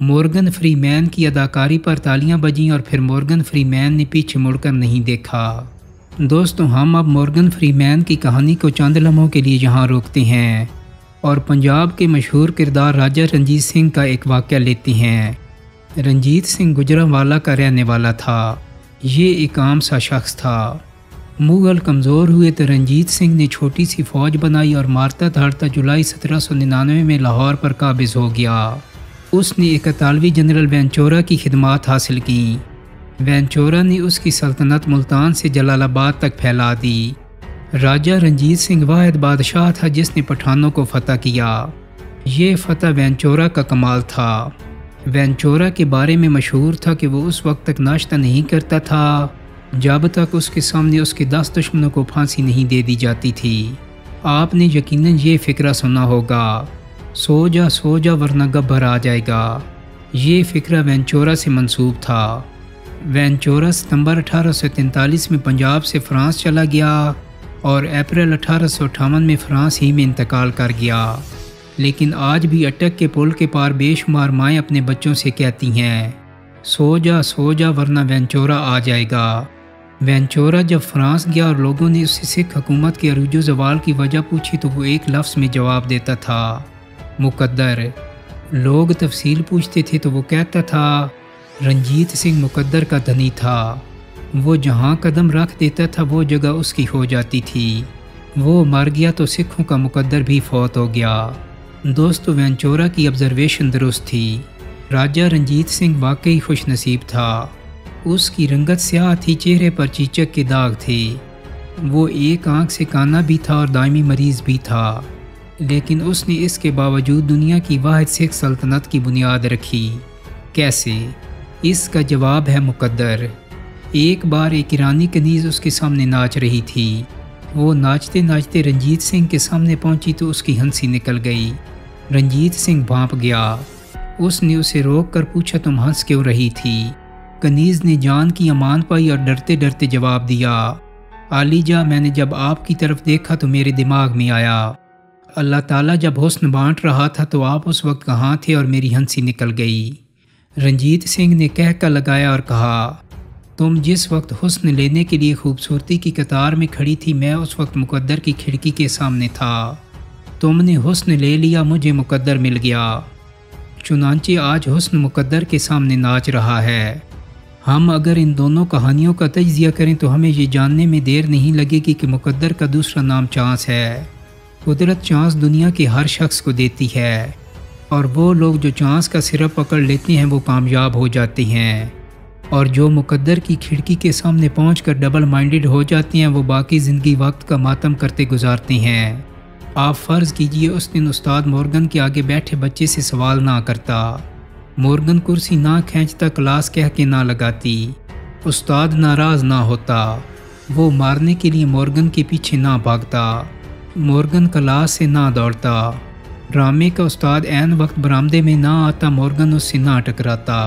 Morgan free مین کی اداکاری پر تالیاں بجیں اور پھر مورگن فری مین نے پیچھے مڑ کر نہیں دیکھا۔ دوستوں، ہم اب مورگن فری مین کی کہانی کو چند لمحوں کے لیے یہاں روکتے ہیں اور پنجاب کے مشہور کردار راجہ رنجیت سنگھ کا ایک واقعہ لیتے ہیں۔ رنجیت سنگھ گجرانوالہ کا رہنے والا تھا۔ یہ ایک عام سا شخص تھا۔ مغل کمزور ہوئے تو رنجیت سنگھ نے چھوٹی سی فوج بنائی اور مارتا دھاڑتا جولائی 1799 میں لاہور پر قابض ہو گیا۔ اس نے 41ویں جنرل وینچورا کی خدمات حاصل کیں۔ وینچورا نے اس کی سلطنت ملتان سے جلال آباد تک پھیلا دی۔ راجہ رنجیت سنگھ واحد بادشاہ تھا جس نے پٹھانوں کو فتح کیا۔ یہ فتح وینچورا کا کمال تھا۔ وینچورا کے بارے میں مشہور تھا کہ وہ اس وقت تک ناشتہ نہیں کرتا تھا جب تک اس کے سامنے اس کے 10 دشمنوں کو پھانسی نہیں دے دی جاتی تھی۔ آپ نے یقیناً یہ فقرہ سنا ہوگا، سو جا ورنہ گبر آ جائے گا۔ یہ فقرہ وینچورا سے منسوب تھا۔ وینچورا ستمبر 1843 میں پنجاب سے فرانس چلا گیا اور اپریل 1858 میں فرانس ہی میں انتقال کر گیا۔ لیکن آج بھی اٹک کے پل کے پار بے شمار مائیں اپنے بچوں سے کہتی ہیں، سو جا ورنہ وینچورا آ جائے گا۔ وینچورا جب فرانس گیا اور لوگوں نے اس سے سکھ حکومت کے عروج و زوال کی وجہ پوچھی تو وہ ایک لفظ میں جواب دیتا تھا، مقدر۔ لوگ تفصیل پوچھتے تھے تو وہ کہتا تھا، رنجیت سنگھ مقدر کا دھنی تھا۔ وہ جہاں قدم رکھ دیتا تھا وہ جگہ اس کی ہو جاتی تھی۔ وہ مر گیا تو سکھوں کا مقدر بھی فوت ہو گیا۔ دوستو، وینچورا کی آبزرویشن درست تھی۔ راجہ رنجیت سنگھ واقعی خوش نصیب تھا۔ اس کی رنگت سیاہ تھی، چہرے پر چیچک کے داغ تھے۔ وہ ایک آنکھ سے کانا بھی تھا اور دائمی مریض بھی تھا، لیکن اس نے اس کے باوجود دنیا کی واحد سکھ سلطنت کی بنیاد رکھی۔ کیسے؟ اس کا جواب ہے مقدر۔ ایک بار ایک ایرانی کنیز اس کے سامنے ناچ رہی تھی۔ وہ ناچتے ناچتے رنجیت سنگھ کے سامنے پہنچی تو اس کی ہنسی نکل گئی۔ رنجیت سنگھ بھانپ گیا۔ اس نے اسے روک کر پوچھا، تم ہنس کیوں رہی تھی؟ کنیز نے جان کی امان پائی اور ڈرتے ڈرتے جواب دیا، عالیجا، میں نے جب آپ کی طرف دیکھا تو میرے دماغ میں آیا، اللہ تعالیٰ جب حسن بانٹ رہا تھا تو آپ اس وقت کہاں تھے اور میری ہنسی نکل گئی۔ رنجیت سنگھ نے کہہ لگایا اور کہا، تم جس وقت حسن لینے کے لیے خوبصورتی کی قطار میں کھڑی تھی، میں اس وقت مقدر کی کھڑکی کے سامنے تھا۔ تم نے حسن لے لیا، مجھے مقدر مل گیا۔ چنانچہ آج حسن مقدر کے سامنے ناچ رہا ہے۔ ہم اگر ان دونوں کہانیوں کا تجزیہ کریں تو ہمیں یہ جاننے میں دیر نہیں لگے گی کہ مقدر کا دوسرا نام چانس ہے۔ قدرت چانس دنیا کے ہر شخص کو دیتی ہے، اور وہ لوگ جو چانس کا سرا پکڑ لیتے ہیں وہ کامیاب ہو جاتے ہیں، اور جو مقدر کی کھڑکی کے سامنے پہنچ کر ڈبل مائنڈڈ ہو جاتے ہیں وہ باقی زندگی وقت کا ماتم کرتے گزارتے ہیں۔ آپ فرض کیجئے اس دن استاد مورگن کے آگے بیٹھے بچے سے سوال نہ کرتا، مورگن کرسی نہ کھینچتا، کلاس کہہ کے نہ لگاتی، استاد ناراض نہ ہوتا، وہ مارنے کے لیے مورگن کے پیچھے نہ بھاگتا، مورگن کلاس سے نہ دوڑتا، ڈرامے کا استاد عین وقت برآمدے میں نہ آتا، مورگن اس سے نہ ٹکراتا،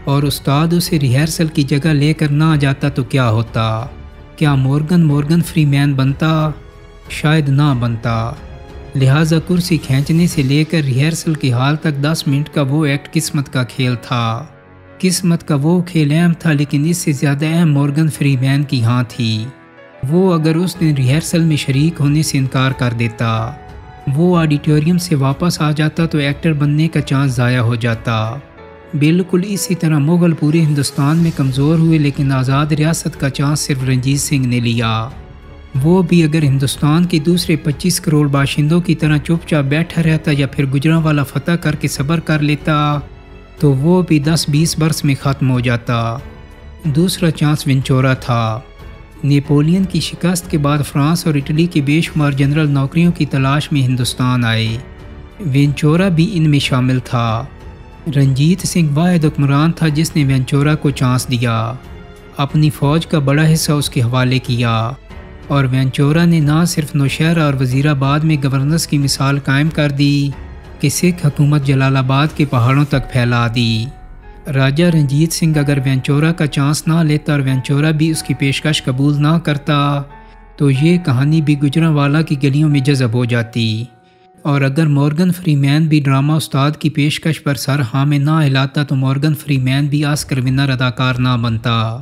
اور استاد اسے ریہرسل کی جگہ لے کر نہ جاتا تو کیا ہوتا؟ کیا مورگن فری مین بنتا؟ شاید نہ بنتا۔ لہٰذا کرسی کھینچنے سے لے کر ریہرسل کے حال تک 10 منٹ کا وہ ایکٹ قسمت کا کھیل تھا۔ قسمت کا وہ کھیل اہم تھا، لیکن اس سے زیادہ اہم مورگن فری مین کی ہاں تھی۔ وہ اگر اس دن ریہرسل میں شریک ہونے سے انکار کر دیتا، وہ آڈیٹوریم سے واپس آ جاتا تو ایکٹر بننے کا چانس ضائع ہو جاتا۔ بالکل اسی طرح مغل پورے ہندوستان میں کمزور ہوئے، لیکن آزاد ریاست کا چانس صرف رنجیت سنگھ نے لیا۔ وہ بھی اگر ہندوستان کے دوسرے 25 کروڑ باشندوں کی طرح چپ چاپ بیٹھا رہتا یا پھر گجرانوالہ فتح کر کے صبر کر لیتا تو وہ بھی 10-20 برس میں ختم ہو جاتا۔ دوسرا چانس وینچورا تھا۔ نیپولین کی شکست کے بعد فرانس اور اٹلی کے بے شمار جنرل نوکریوں کی تلاش میں ہندوستان آئے۔ وینچورا بھی ان میں شامل تھا۔ رنجیت سنگھ واحد حکمران تھا جس نے وینچورا کو چانس دیا، اپنی فوج کا بڑا حصہ اس کے حوالے کیا، اور وینچورا نے نہ صرف نوشہرہ اور وزیر آباد میں گورننس کی مثال قائم کر دی کہ سکھ حکومت جلال آباد کے پہاڑوں تک پھیلا دی۔ راجہ رنجیت سنگھ اگر وینچورا کا چانس نہ لیتا اور وینچورا بھی اس کی پیشکش قبول نہ کرتا تو یہ کہانی بھی گجرانوالہ کی گلیوں میں جذب ہو جاتی، اور اگر مورگن فریمین بھی ڈرامہ استاد کی پیشکش پر سر ہاں میں نہ ہلاتا تو مورگن فریمین بھی آسکر ونر اداکار نہ بنتا،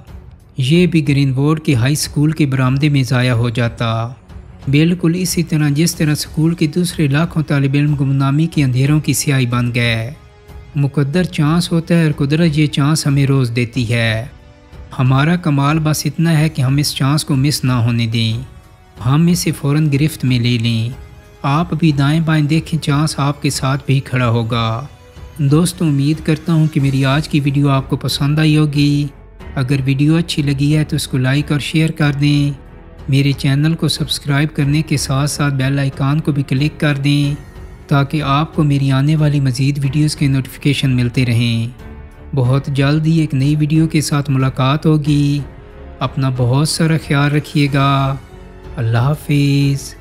یہ بھی گرین ووڈ کے ہائی اسکول کے برآمدے میں ضائع ہو جاتا، بالکل اسی طرح جس طرح اسکول کے دوسرے لاکھوں طالب علم گمنامی کے اندھیروں کی سیاہی بن گئے۔ مقدر چانس ہوتا ہے اور قدرت یہ چانس ہمیں روز دیتی ہے، ہمارا کمال بس اتنا ہے کہ ہم اس چانس کو مس نہ ہونے دیں، ہم اسے فوراً گرفت میں لے لیں۔ آپ بھی دائیں بائیں دیکھیں، چانس آپ کے ساتھ بھی کھڑا ہوگا۔ دوستوں، امید کرتا ہوں کہ میری آج کی ویڈیو آپ کو پسند آئی ہوگی۔ اگر ویڈیو اچھی لگی ہے تو اس کو لائک اور شیئر کر دیں، میرے چینل کو سبسکرائب کرنے کے ساتھ ساتھ بیل آئیکن کو بھی کلک کر دیں تاکہ آپ کو میری آنے والی مزید ویڈیوز کے نوٹیفیکیشن ملتے رہیں۔ بہت جلد ہی ایک نئی ویڈیو کے ساتھ ملاقات ہوگی۔ اپنا بہت سارا خیال رکھیے گا۔ اللہ حافظ۔